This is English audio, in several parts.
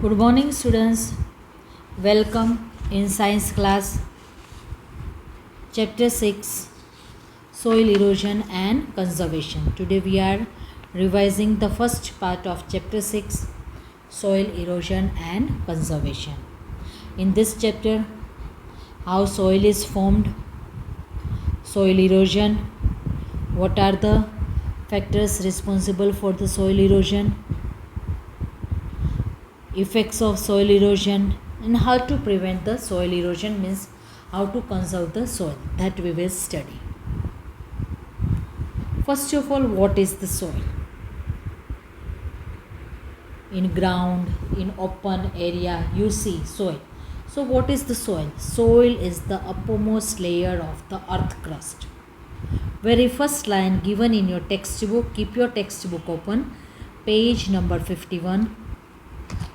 Good morning, students. Welcome in science class, chapter 6, soil erosion and conservation. Today we are revising the first part of chapter 6, soil erosion and conservation. In this chapter, how soil is formed, soil erosion, what are the factors responsible for the soil erosion, effects of soil erosion, and how to prevent the soil erosion, means how to conserve the soil, that we will study. First of all, what is the soil? In ground, in open area, you see soil. So what is the soil? Soil is the uppermost layer of the earth crust. Very first line given in your textbook, keep your textbook open, page number 51.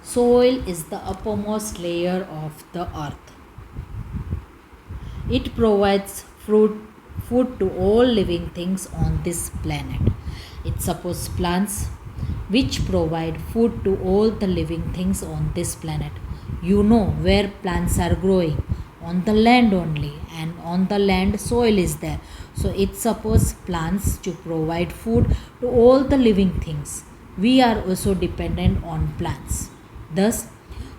Soil is the uppermost layer of the earth. It provides food to all living things on this planet. It supports plants which provide food to all the living things on this planet. You know where plants are growing, on the land only, and on the land soil is there. So it supports plants to provide food to all the living things. We are also dependent on plants. Thus,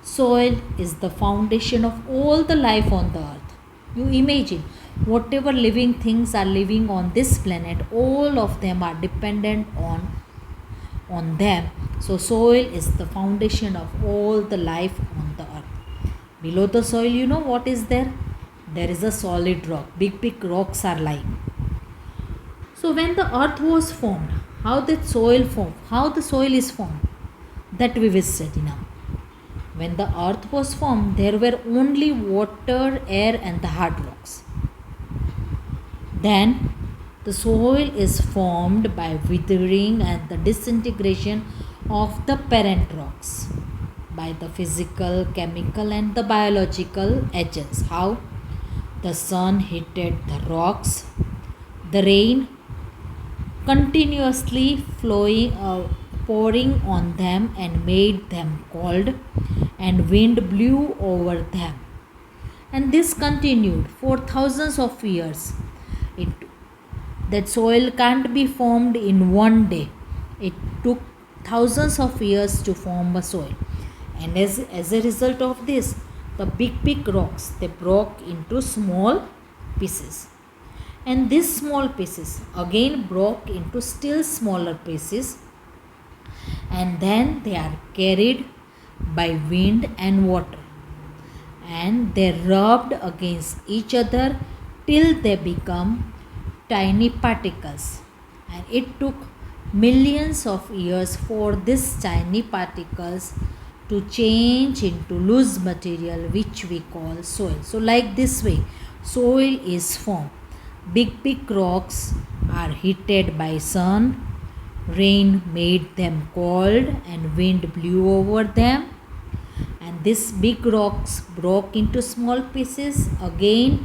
soil is the foundation of all the life on the earth. You imagine, whatever living things are living on this planet, all of them are dependent on them. So, soil is the foundation of all the life on the earth. Below the soil, you know what is there? There is a solid rock. Big rocks are lying. So, when the earth was formed, how the soil is formed, that we will study now. When the earth was formed, there were only water, air, and the hard rocks. Then the soil is formed by withering and the disintegration of the parent rocks by the physical, chemical, and the biological agents. How? The sun heated the rocks, the rain continuously pouring on them and made them cold, and wind blew over them. And this continued for thousands of years. That soil can't be formed in one day. It took thousands of years to form a soil. And as a result of this, the big rocks, they broke into small pieces. And these small pieces again broke into still smaller pieces, and then they are carried by wind and water, and they rubbed against each other till they become tiny particles. And it took millions of years for these tiny particles to change into loose material which we call soil. So like this way, soil is formed. Big rocks are heated by sun, rain made them cold, and wind blew over them. And these big rocks broke into small pieces. Again,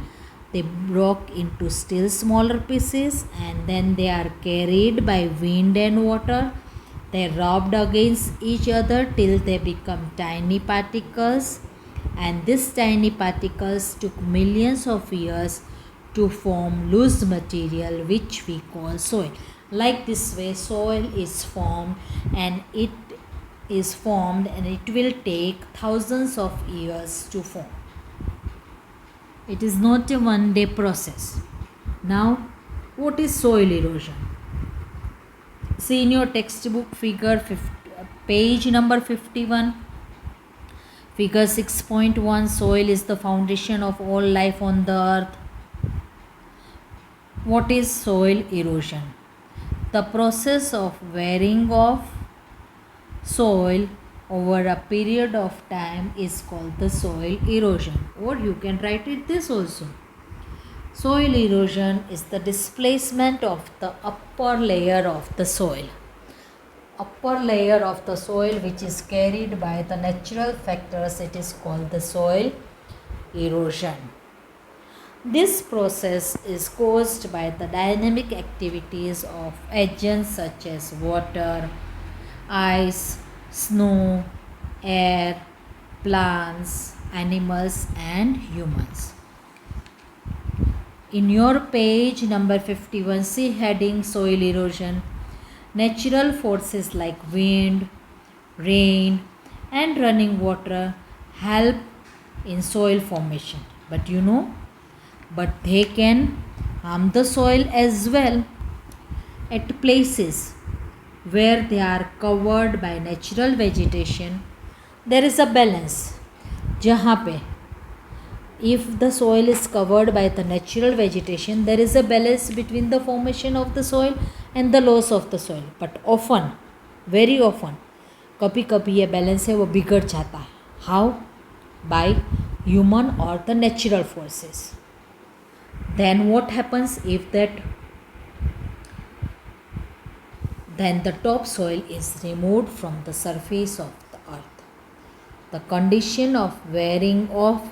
they broke into still smaller pieces, and then they are carried by wind and water. They rubbed against each other till they become tiny particles, and these tiny particles took millions of years to form loose material which we call soil. Like this way, soil is formed, and it will take thousands of years to form. It is not a one day process. Now, what is soil erosion? See in your textbook page number 51. Figure 6.1, soil is the foundation of all life on the earth. What is soil erosion? The process of wearing off soil over a period of time is called the soil erosion, or you can write it this also. Soil erosion is the displacement of the upper layer of the soil. Upper layer of the soil which is carried by the natural factors, it is called the soil erosion. This process is caused by the dynamic activities of agents such as water, ice, snow, air, plants, animals, and humans. In your page number 51, see heading soil erosion. Natural forces like wind, rain, and running water help in soil formation. But they can harm the soil as well. At places where they are covered by natural vegetation, there is a balance. जहाँ पे if the soil is covered by the natural vegetation, there is a balance between the formation of the soil and the loss of the soil. But often, very often, कभी कभी ये balance है वो बिगड़ जाता है. How? By human or the natural forces. Then what happens if then the topsoil is removed from the surface of the earth? The condition of wearing off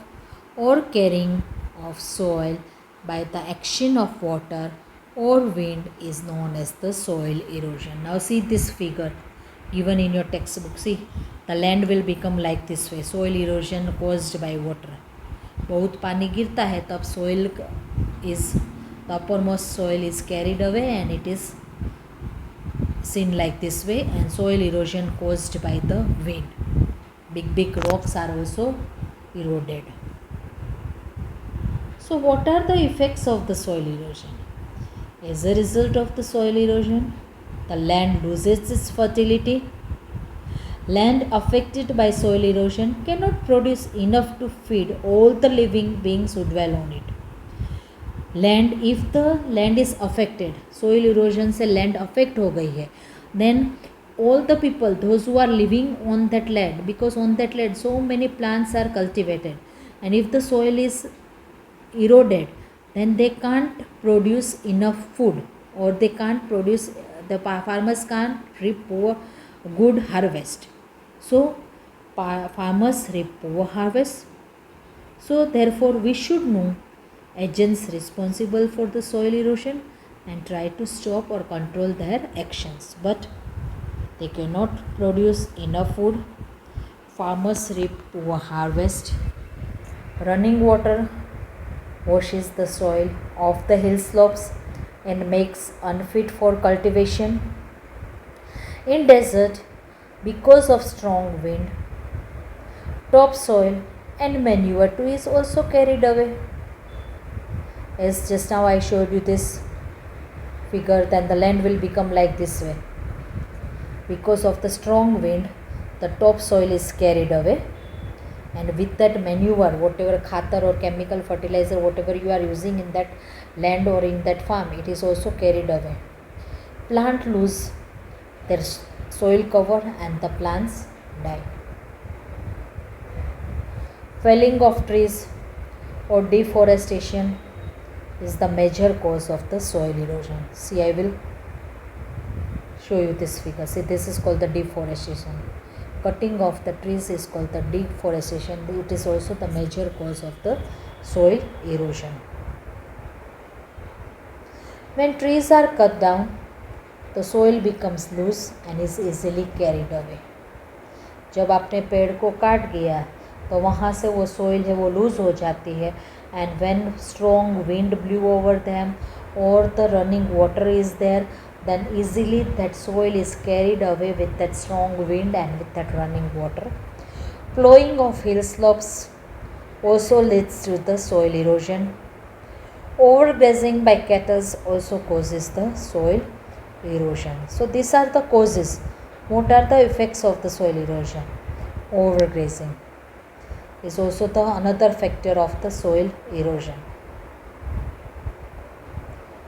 or carrying of soil by the action of water or wind is known as the soil erosion. Now see this figure given in your textbook. See, the land will become like this way. Soil erosion caused by water. बहुत पानी गिरता है तब soil is, the uppermost soil is carried away and it is seen like this way, and soil erosion caused by the wind. Big rocks are also eroded. So what are the effects of the soil erosion? As a result of the soil erosion, the land loses its fertility. Land affected by soil erosion cannot produce enough to feed all the living beings who dwell on it. If the land is affected, soil erosion से land affect हो गई है, then all the people, those who are living on that land, because on that land so many plants are cultivated, and if the soil is eroded, then they can't produce enough food, or they can't produce, the farmers can't reap a good harvest. So farmers reap poor harvest. So therefore we should know agents responsible for the soil erosion and try to stop or control their actions. But they cannot produce enough food. Farmers reap poor harvest. Running water washes the soil off the hill slopes and makes unfit for cultivation. In desert, because of strong wind, topsoil and manure too is also carried away. As just now I showed you this figure, then the land will become like this way. Because of the strong wind, the topsoil is carried away, and with that manure, whatever khatar or chemical fertilizer, whatever you are using in that land or in that farm, it is also carried away. Plant lose their soil cover and the plants die. Felling of trees or deforestation is the major cause of the soil erosion. See, I will show you this figure. See, this is called the deforestation. Cutting of the trees is called the deforestation. It is also the major cause of the soil erosion. When trees are cut down, the soil becomes loose and is easily carried away. जब आपने पेड़ को काट दिया तो वहाँ से वो soil है वो लूज हो जाती है, and when strong wind blew over them or the running water is there, then easily that soil is carried away with that strong wind and with that running water. Plowing of hill slopes also leads to the soil erosion. Overgrazing by cattle also causes the soil erosion. So these are the causes. What are the effects of the soil erosion? Overgrazing is also the another factor of the soil erosion.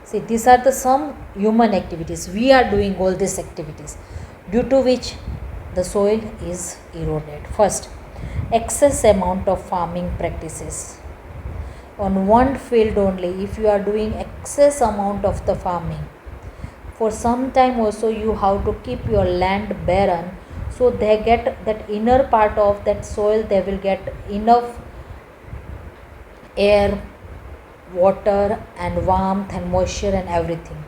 See, these are the some human activities. We are doing all these activities due to which the soil is eroded. First, excess amount of farming practices. On one field only, if you are doing excess amount of the farming, for some time also you have to keep your land barren, so they get that inner part of that soil, they will get enough air, water and warmth and moisture and everything.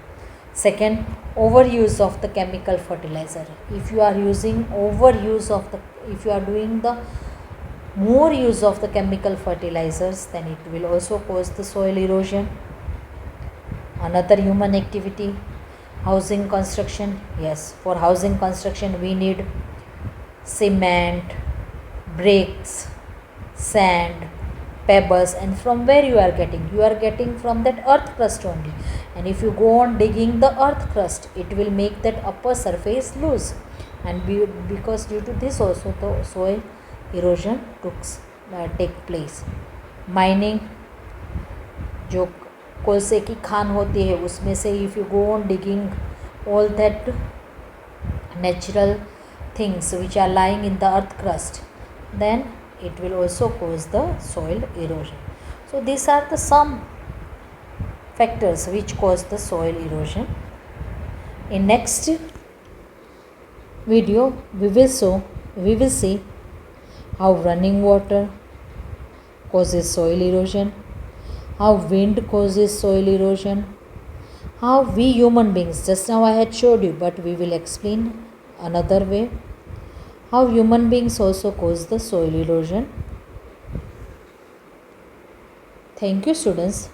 Second, overuse of the chemical fertilizer. If you are using overuse of the, if you are doing the more use of the chemical fertilizers, then it will also cause the soil erosion. Another human activity, housing construction. Yes, for housing construction we need cement, bricks, sand, pebbles, and from where you are getting? You are getting from that earth crust only. And if you go on digging the earth crust, it will make that upper surface loose, and because due to this also the soil erosion take place. Mining, जो कोलसे की खान होती है उसमें से if you go on digging all that natural things which are lying in the earth crust, then it will also cause the soil erosion. So these are the some factors which cause the soil erosion. In next video we will see how running water causes soil erosion, how wind causes soil erosion, how we human beings, just now I had showed you but we will explain another way, how human beings also cause the soil erosion. Thank you students.